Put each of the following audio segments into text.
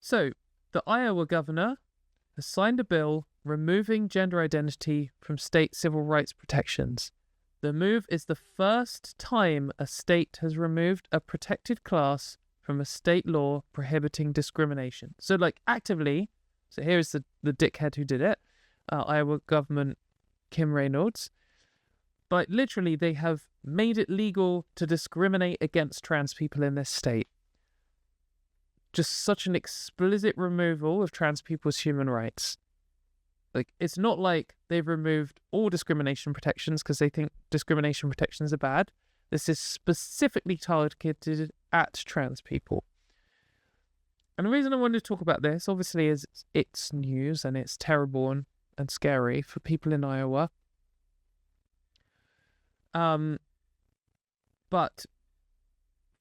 So, the Iowa governor has signed a bill removing gender identity from state civil rights protections. The move is the first time a state has removed a protected class from a state law prohibiting discrimination. So, actively, so here's the dickhead who did it, Iowa government Kim Reynolds. But literally, they have made it legal to discriminate against trans people in this state. Just such an explicit removal of trans people's human rights. It's not like they've removed all discrimination protections because they think discrimination protections are bad. This is specifically targeted at trans people. And the reason I wanted to talk about this, obviously, is it's news and it's terrible and scary for people in Iowa. But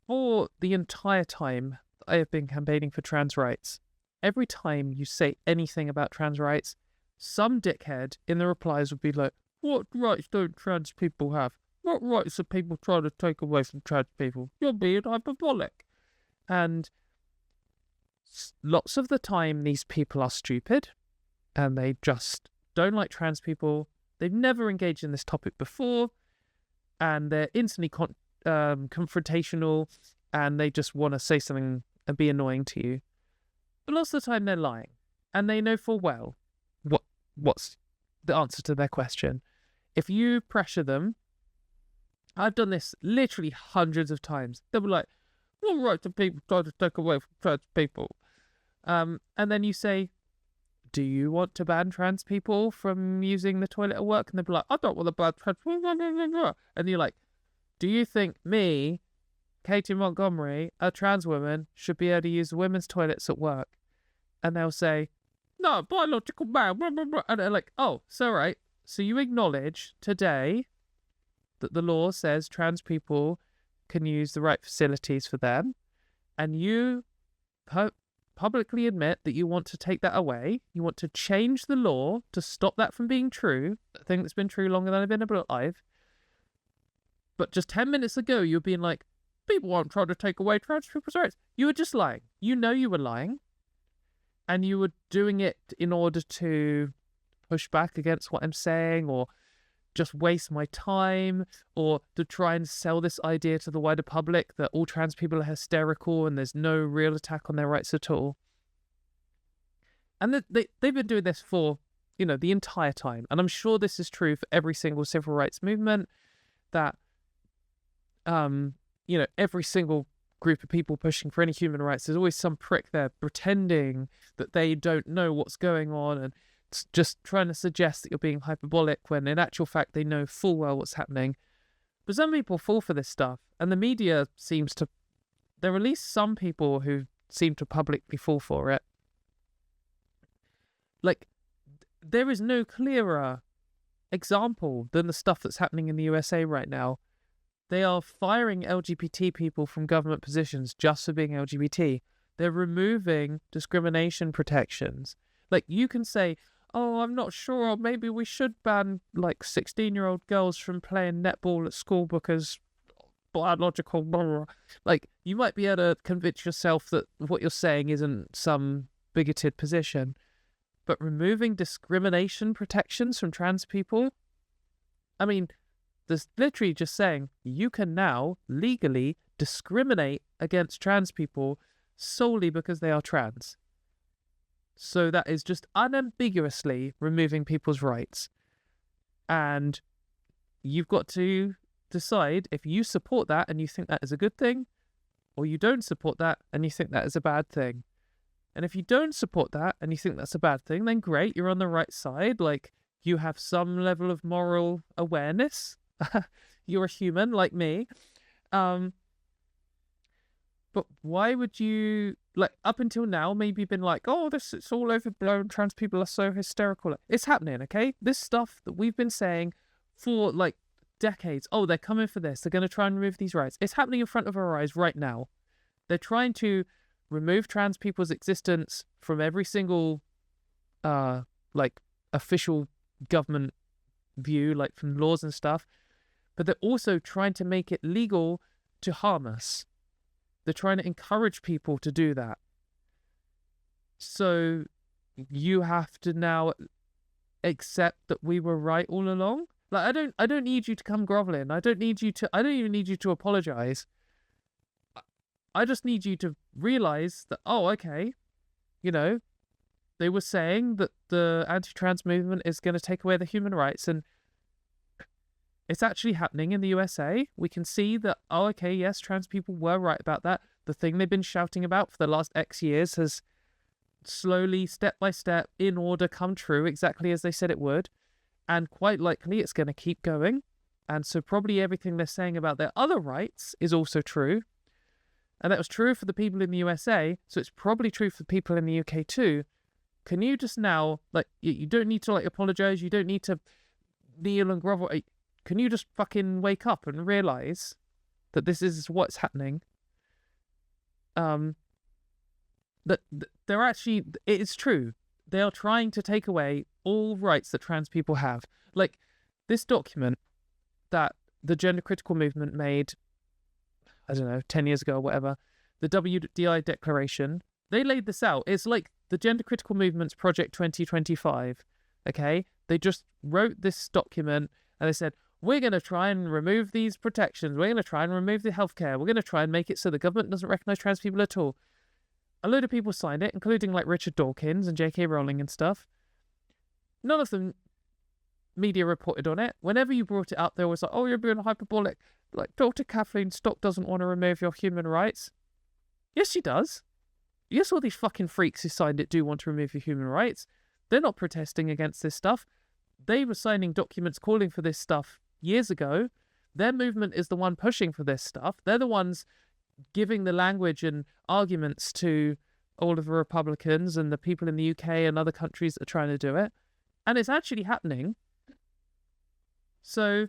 for the entire time I have been campaigning for trans rights, every time you say anything about trans rights, some dickhead in the replies would be like, what rights don't trans people have? What rights are people trying to take away from trans people? You're being hyperbolic. And lots of the time, these people are stupid and they just don't like trans people. They've never engaged in this topic before and they're instantly confrontational and they just want to say something and be annoying to you. But lots of the time, they're lying and they know full well what's the answer to their question. If you pressure them, I've done this literally hundreds of times. They'll be like, what right do people try to take away from trans people? And then you say, do you want to ban trans people from using the toilet at work? And they'll be like, I don't want to ban trans people. And you're like, do you think me, Katie Montgomery, a trans woman, should be able to use the women's toilets at work? And they'll say, no, biological man, blah, blah, blah. And they're like, oh, so right. So you acknowledge today that the law says trans people can use the right facilities for them, and you publicly admit that you want to take that away. You want to change the law to stop that from being true, a thing that's been true longer than I've been alive. But just 10 minutes ago, you were being like, people aren't trying to take away trans people's rights. You were just lying. You know you were lying. And you were doing it in order to push back against what I'm saying, or just waste my time, or to try and sell this idea to the wider public that all trans people are hysterical and there's no real attack on their rights at all. And they've been doing this for, the entire time. And I'm sure this is true for every single civil rights movement, that, every single group of people pushing for any human rights, there's always some prick there pretending that they don't know what's going on and just trying to suggest that you're being hyperbolic when in actual fact they know full well what's happening. But some people fall for this stuff, and the media there are at least some people who seem to publicly fall for it. There is no clearer example than the stuff that's happening in the USA right now. They are firing LGBT people from government positions just for being LGBT. They're removing discrimination protections. You can say, oh, I'm not sure, maybe we should ban 16-year-old girls from playing netball at school because biological blah, blah. You might be able to convince yourself that what you're saying isn't some bigoted position, but removing discrimination protections from trans people, there's literally just saying you can now legally discriminate against trans people solely because they are trans. So that is just unambiguously removing people's rights. And you've got to decide if you support that and you think that is a good thing, or you don't support that and you think that is a bad thing. And if you don't support that and you think that's a bad thing, then great, you're on the right side. You have some level of moral awareness. You're a human like me. But why would you, up until now, maybe been like, oh, it's all overblown, trans people are so hysterical. It's happening, okay? This stuff that we've been saying for decades, oh, they're coming for this, they're going to try and remove these rights. It's happening in front of our eyes right now. They're trying to remove trans people's existence from every single, official government view, from laws and stuff. But they're also trying to make it legal to harm us. They're trying to encourage people to do that. So you have to now accept that we were right all along. Like, I don't need you to come groveling. I don't even need you to apologize. I just need you to realize that, oh, okay, you know, they were saying that the anti-trans movement is going to take away the human rights, and it's actually happening in the USA. We can see that, oh, okay, yes, trans people were right about that. The thing they've been shouting about for the last X years has slowly, step by step, in order, come true exactly as they said it would. And quite likely it's going to keep going. And so probably everything they're saying about their other rights is also true. And that was true for the people in the USA, so it's probably true for the people in the UK too. Can you just now, like, you don't need to, like, apologize, you don't need to kneel and grovel. Can you just fucking wake up and realize that this is what's happening? That they're actually, it is true. They are trying to take away all rights that trans people have. Like, this document that the gender critical movement made, I don't know, 10 years ago or whatever, the WDI Declaration, they laid this out. It's like the Gender Critical Movement's Project 2025, okay? They just wrote this document and they said, we're going to try and remove these protections. We're going to try and remove the healthcare. We're going to try and make it so the government doesn't recognise trans people at all. A load of people signed it, including like Richard Dawkins and J.K. Rowling and stuff. None of the media reported on it. Whenever you brought it up, they was like, oh, you're being hyperbolic. Like, Dr. Kathleen Stock doesn't want to remove your human rights. Yes, she does. Yes, all these fucking freaks who signed it do want to remove your human rights. They're not protesting against this stuff. They were signing documents calling for this stuff years ago. Their movement is the one pushing for this stuff. They're the ones giving the language and arguments to all of the Republicans and the people in the UK and other countries that are trying to do it. And it's actually happening. So,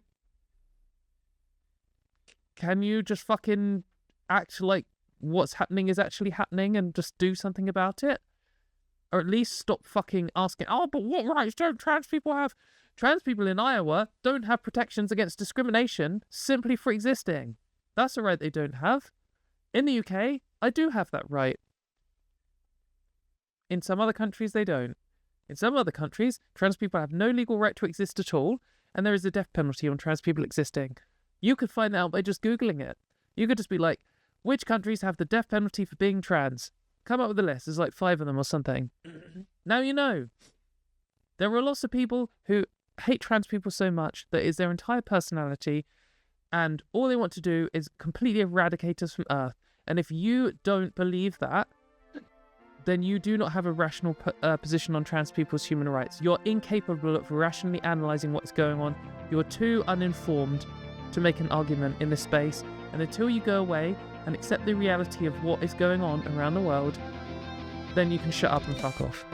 can you just fucking act like what's happening is actually happening and just do something about it? Or at least stop fucking asking, oh, but what rights don't trans people have? Trans people in Iowa don't have protections against discrimination simply for existing. That's a right they don't have. In the UK, I do have that right. In some other countries, they don't. In some other countries, trans people have no legal right to exist at all, and there is a death penalty on trans people existing. You could find that out by just Googling it. You could just be like, which countries have the death penalty for being trans? Come up with a list. There's like 5 of them or something. Now you know. There are lots of people who hate trans people so much that it's their entire personality, and all they want to do is completely eradicate us from Earth. And if you don't believe that, then you do not have a rational position on trans people's human rights. You're incapable of rationally analysing what's going on. You're too uninformed to make an argument in this space. And until you go away and accept the reality of what is going on around the world, then you can shut up and fuck off.